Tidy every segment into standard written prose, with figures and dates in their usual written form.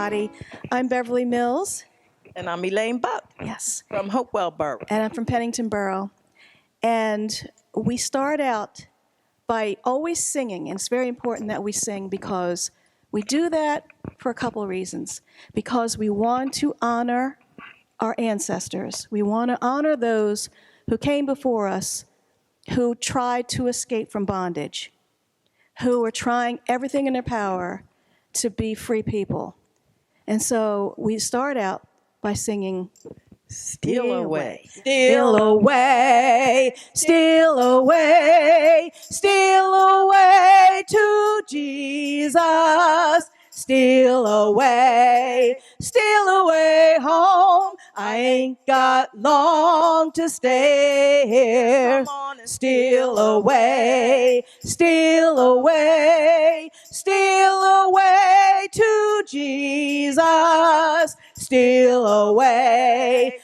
everybody. I'm Beverly Mills. And I'm Elaine Buck. Yes. From Hopewell Borough. And I'm from Pennington Borough. And we start out by always singing. And it's very important that we sing because we do that for a couple of reasons. Because we want to honor our ancestors. We want to honor those who came before us, who tried to escape from bondage, who were trying everything in their power to be free people. And so we start out by singing, Steal away. Steal away, steal away, steal away to Jesus. Steal away home. I ain't got long to stay here. Steal away to Jesus. Steal away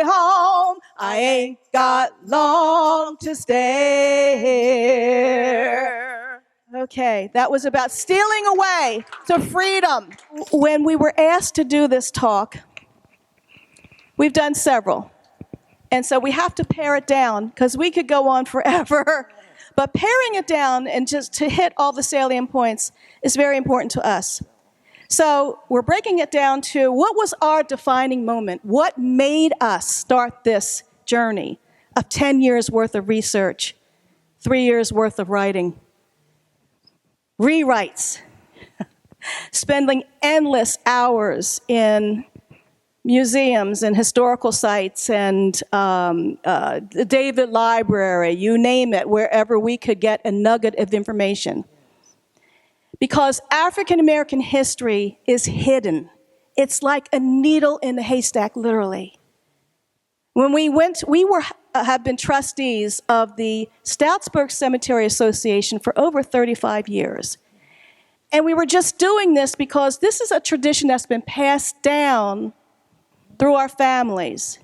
home. I ain't got long to stay here. Okay, that was about stealing away to freedom. When we were asked to do this talk, we've done several. And so we have to pare it down because we could go on forever. But paring it down and just to hit all the salient points is very important to us. So we're breaking it down to what was our defining moment? What made us start this journey of 10 years worth of research, 3 years worth of writing, rewrites, spending endless hours in museums and historical sites and the David Library, you name it, wherever we could get a nugget of information. Because African American history is hidden. It's like a needle in a haystack, literally. When we have been trustees of the Stoutsburg Cemetery Association for over 35 years. And we were just doing this because this is a tradition that's been passed down through our families.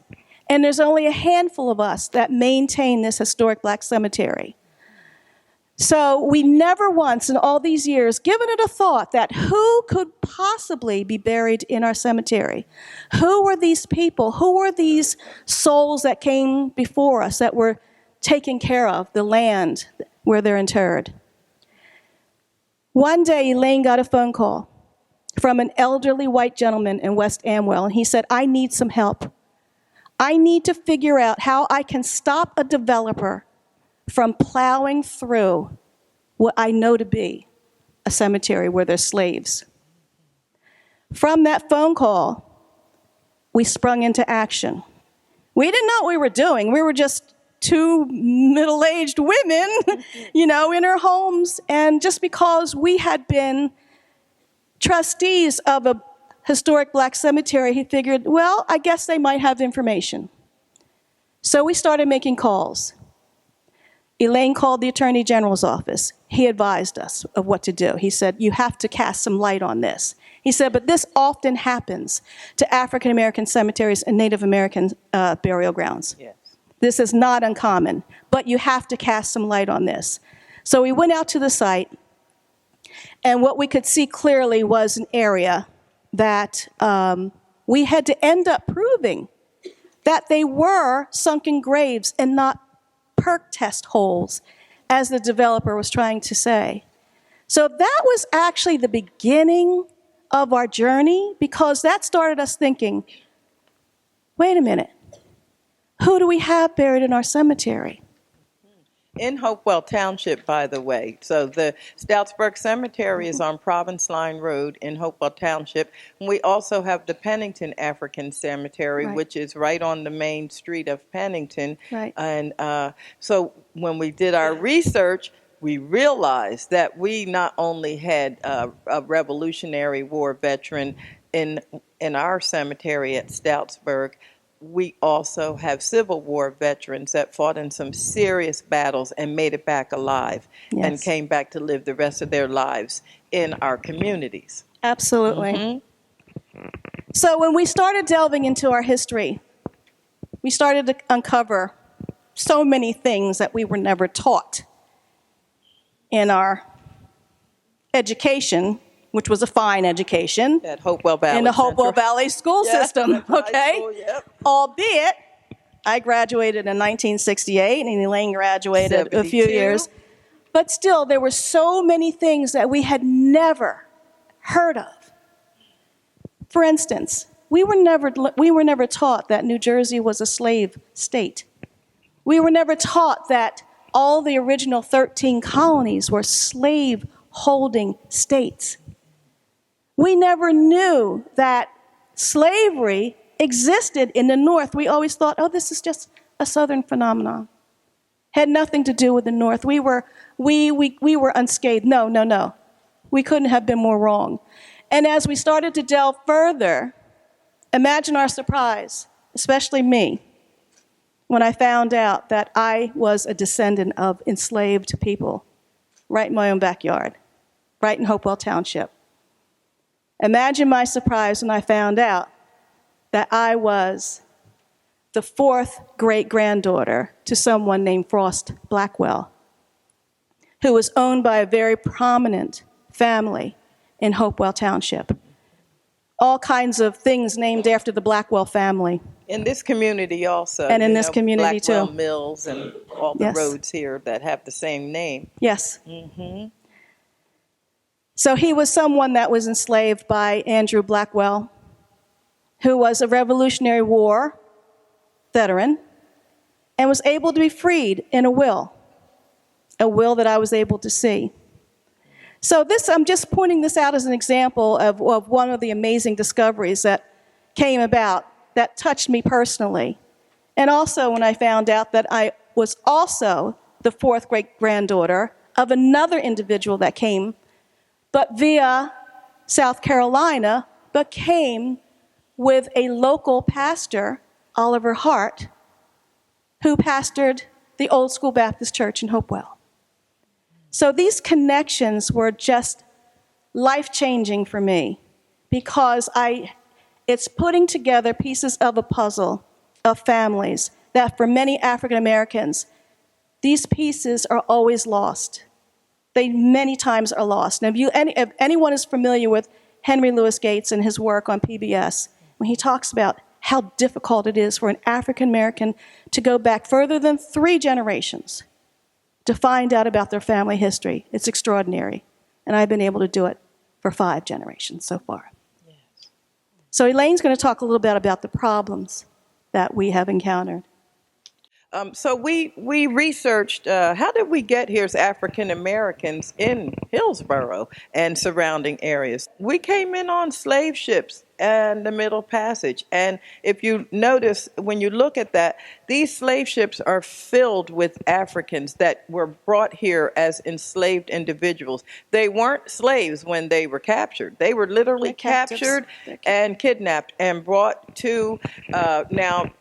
And there's only a handful of us that maintain this historic black cemetery. So we never once in all these years given it a thought that who could possibly be buried in our cemetery? Who were these people? Who were these souls that came before us that were taking care of the land where they're interred? One day, Elaine got a phone call from an elderly white gentleman in West Amwell, and he said, I need some help. I need to figure out how I can stop a developer from plowing through what I know to be a cemetery where there's slaves. From that phone call, we sprung into action. We didn't know what we were doing. We were just two middle-aged women, in our homes. And just because we had been trustees of a historic black cemetery, he figured, well, I guess they might have information. So we started making calls. Elaine called the Attorney General's office. He advised us of what to do. He said, you have to cast some light on this. He said, but this often happens to African American cemeteries and Native American burial grounds. Yes. This is not uncommon, but you have to cast some light on this. So we went out to the site, and what we could see clearly was an area that we had to end up proving that they were sunken graves and not perk test holes, as the developer was trying to say. So that was actually the beginning of our journey, because that started us thinking, wait a minute, who do we have buried in our cemetery? In Hopewell Township, by the way. So the Stoutsburg Cemetery is on Province Line Road in Hopewell Township. And we also have the Pennington African Cemetery, right, which is right on the main street of Pennington. Right. And so when we did our research, we realized that we not only had a Revolutionary War veteran in our cemetery at Stoutsburg, we also have Civil War veterans that fought in some serious battles and made it back alive, yes, and came back to live the rest of their lives in our communities. Absolutely. Mm-hmm. So when we started delving into our history, we started to uncover so many things that we were never taught in our education which was a fine education. At Hopewell Valley In the Hopewell Central. Valley school system, that's high okay? school, yep. Albeit, I graduated in 1968, and Elaine graduated a few 72. years. But still, there were so many things that we had never heard of. For instance, we were never taught that New Jersey was a slave state. We were never taught that all the original 13 colonies were slave-holding states. We never knew that slavery existed in the North. We always thought, oh, this is just a Southern phenomenon. Had nothing to do with the North. We were unscathed. No. We couldn't have been more wrong. And as we started to delve further, imagine our surprise, especially me, when I found out that I was a descendant of enslaved people right in my own backyard, right in Hopewell Township. Imagine my surprise when I found out that I was the fourth great-granddaughter to someone named Frost Blackwell, who was owned by a very prominent family in Hopewell Township. All kinds of things named after the Blackwell family. In this community also. And in this community, Blackwell too. Mills and all the Yes. roads here that have the same name. Yes. So he was someone that was enslaved by Andrew Blackwell, who was a Revolutionary War veteran and was able to be freed in a will that I was able to see. So I'm just pointing this out as an example of one of the amazing discoveries that came about that touched me personally. And also when I found out that I was also the fourth great-granddaughter of another individual that came, but via South Carolina, but came with a local pastor, Oliver Hart, who pastored the Old School Baptist Church in Hopewell. So these connections were just life-changing for me because it's putting together pieces of a puzzle of families that for many African Americans, these pieces are always lost. They many times are lost. Now, if anyone is familiar with Henry Louis Gates and his work on PBS, when he talks about how difficult it is for an African American to go back further than 3 generations to find out about their family history, it's extraordinary. And I've been able to do it for 5 generations so far. Yes. So Elaine's going to talk a little bit about the problems that we have encountered. So we researched how did we get here as African Americans in Hillsborough and surrounding areas. We came in on slave ships and the Middle Passage. And if you notice, when you look at that, these slave ships are filled with Africans that were brought here as enslaved individuals. They weren't slaves when they were captured. They were literally captured and kidnapped and brought to now.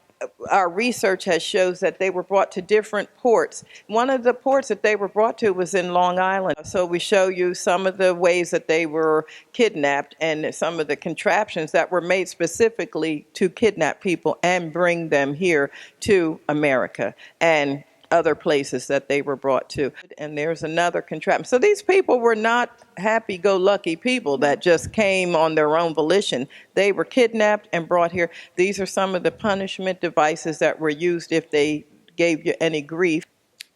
Our research has shows that they were brought to different ports. One of the ports that they were brought to was in Long Island. So we show you some of the ways that they were kidnapped and some of the contraptions that were made specifically to kidnap people and bring them here to America and other places that they were brought to. And there's another contraption. So these people were not happy-go-lucky people that just came on their own volition. They were kidnapped and brought here. These are some of the punishment devices that were used if they gave you any grief.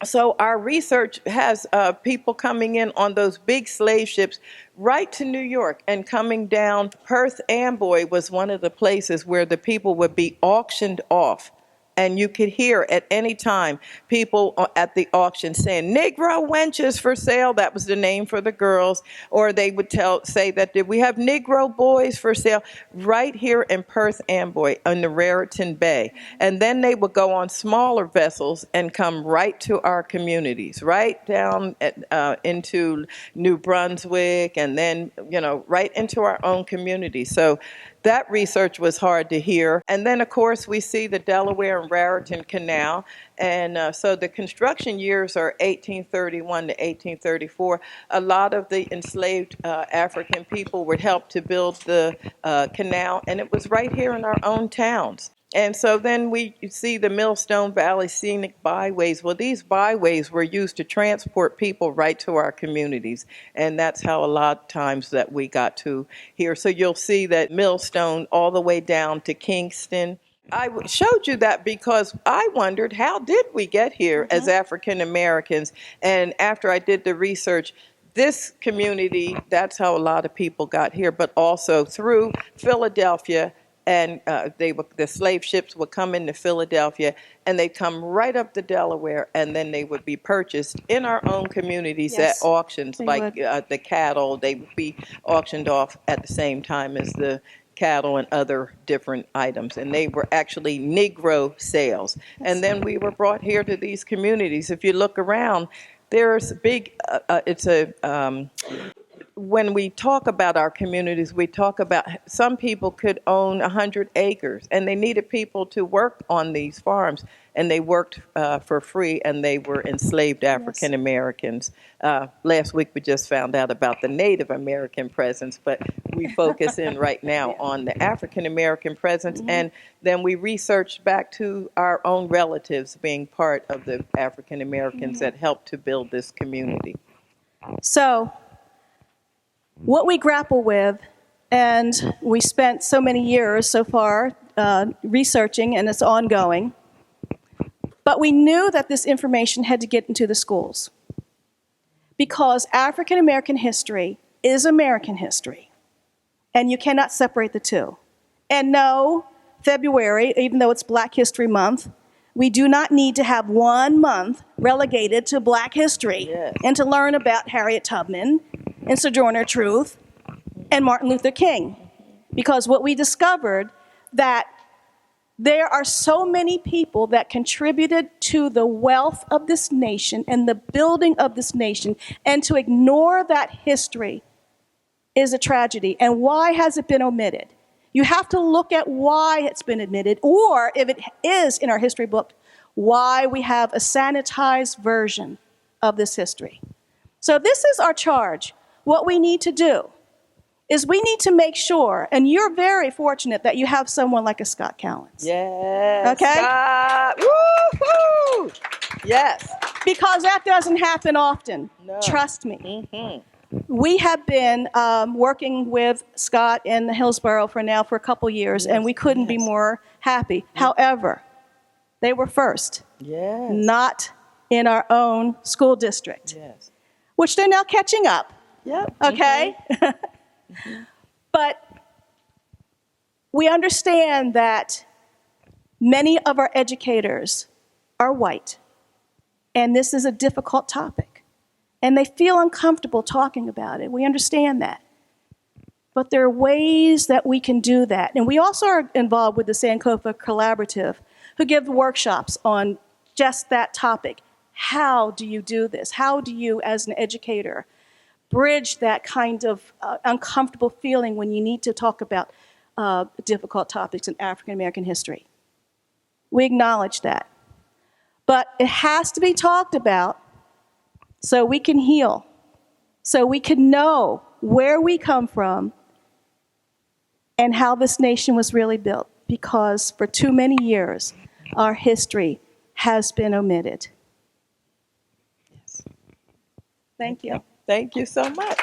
So our research has people coming in on those big slave ships right to New York and coming down. Perth Amboy was one of the places where the people would be auctioned off. And you could hear at any time people at the auction saying, Negro wenches for sale. That was the name for the girls. Or they would say that we have Negro boys for sale right here in Perth Amboy in the Raritan Bay. And then they would go on smaller vessels and come right to our communities, right down into New Brunswick and then, right into our own community. So that research was hard to hear. And then, of course, we see the Delaware and Raritan Canal. And so the construction years are 1831 to 1834. A lot of the enslaved African people would help to build the canal. And it was right here in our own towns. And so then we see the Millstone Valley Scenic Byways. Well, these byways were used to transport people right to our communities. And that's how a lot of times that we got to here. So you'll see that Millstone all the way down to Kingston. I showed you that because I wondered, how did we get here as African Americans? And after I did the research, this community, that's how a lot of people got here, but also through Philadelphia. And the slave ships would come into Philadelphia, and they'd come right up to Delaware, and then they would be purchased in our own communities at auctions, like the cattle. They would be auctioned off at the same time as the cattle and other different items, and they were actually Negro sales. And then we were brought here to these communities. If you look around, there's big. When we talk about our communities, we talk about some people could own 100 acres, and they needed people to work on these farms, and they worked for free, and they were enslaved African Americans. Last week we just found out about the Native American presence, but we focus in right now on the African American presence, and then we researched back to our own relatives being part of the African Americans that helped to build this community. So, what we grapple with, and we spent so many years so far researching, and it's ongoing, but we knew that this information had to get into the schools because African American history is American history, and you cannot separate the two. And no, February, even though it's Black History Month, we do not need to have 1 month relegated to Black history and to learn about Harriet Tubman and Sojourner Truth and Martin Luther King. Because what we discovered that there are so many people that contributed to the wealth of this nation and the building of this nation, and to ignore that history is a tragedy. And why has it been omitted? You have to look at why it's been omitted, or if it is in our history book, why we have a sanitized version of this history. So this is our charge. What we need to do is we need to make sure, and you're very fortunate that you have someone like a Scott Cowens. Yes. Okay? Scott. Woo-hoo! Yes. Because that doesn't happen often. No. Trust me. We have been working with Scott in Hillsborough for a couple years, and we couldn't be more happy. However, they were first, not in our own school district, which they're now catching up. Okay? But we understand that many of our educators are white, and this is a difficult topic. And they feel uncomfortable talking about it. We understand that. But there are ways that we can do that. And we also are involved with the Sankofa Collaborative, who give workshops on just that topic. How do you do this? How do you, as an educator, bridge that kind of uncomfortable feeling when you need to talk about difficult topics in African American history? We acknowledge that. But it has to be talked about so we can heal, so we can know where we come from and how this nation was really built, because for too many years, our history has been omitted. Thank you. Thank you so much.